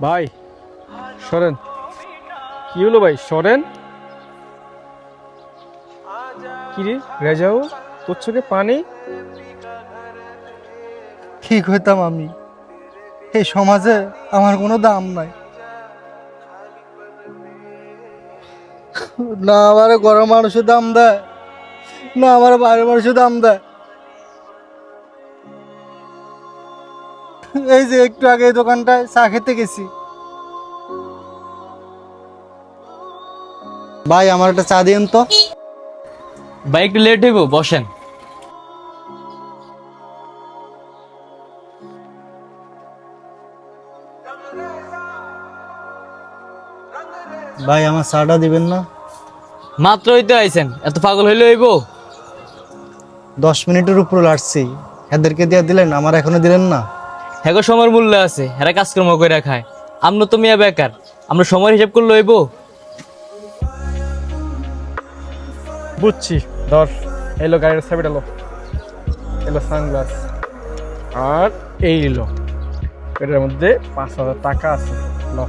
ভাই সরেন। কি হলো ভাই, সরেন। কি রে রেজাউ, তোর চোখে পানি? কি হইতাম আমি? এই সমাজে আমার কোনো দাম নাই। না আমার ঘরের মানুষের দাম দেয়, না আমার বাইরের মানুষের দাম দেয়। এই যে একটু আগে এই দোকানটায় চা খেতে গেছি। ভাই আমার একটা চা দিন তো। ভাই একটু লেট হইব, বসেন। ভাই আমার চাটা দিবেন না? মাত্র হইতে আইছেন, এত পাগল হইলে হইব? 10 মিনিটের উপর লাগছি, এদেরকে দিয়ে দিলেন, আমার এখনো দিলেন না। হ্যাগো সময়ের মূল্য আছে, হেরা কাজকর্ম করে খায়। আমরা তো মিয়া বেকার, আমরা সময়ের হিসাব করলে হইব? বুঝছি, ধর। এলো গাড়ির চাবিটা, এলো এলো সানগ্লাস, আর এই এলো এটার মধ্যে 5,000 টাকা আছে। ল।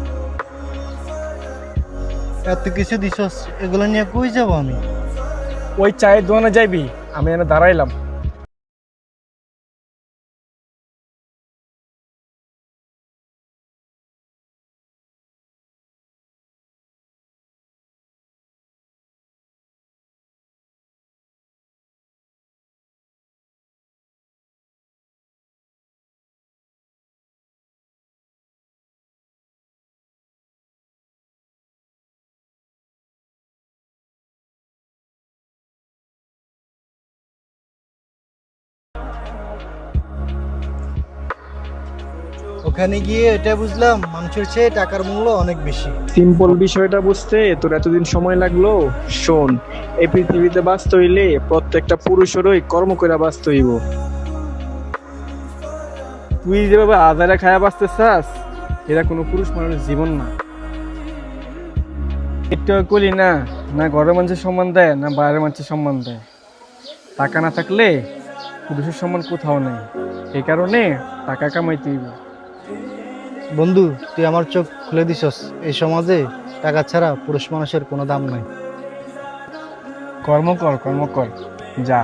এত কিছু দিছস, এগুলো নিয়ে কই যাবো আমি? ওই চায়ের দোকানে যাইবি, আমি এখানে দাঁড়াইলাম। ওখানে গিয়ে এটা বুঝলাম, মানুষের চেয়ে টাকার মূল্য অনেক বেশি। সিম্পল বিষয়টা বুঝতে তোর এতদিন সময় লাগলো? শোন, এই পৃথিবীতে বাঁচতে হইলে প্রত্যেকটা পুরুষেরই কর্ম করে বাঁচতে হইব। তুই যেভাবে আদারে খায়া বাঁচতে চাস, এরা কোনো পুরুষ মানুষের জীবন না। একটু কলি না, না ঘরের মানুষের সম্মান দেয়, না বাইরের মানুষের সম্মান দেয়। টাকা না থাকলে পুরুষের সম্মান কোথাও নেই। এই কারণে টাকা কামাইতে হইব। বন্ধু, তুই আমার চোখ খুলে দিছস। এই সমাজে টাকা ছাড়া পুরুষ মানুষের কোনো দাম নাই। কর্ম কর, কর্ম কর, যা।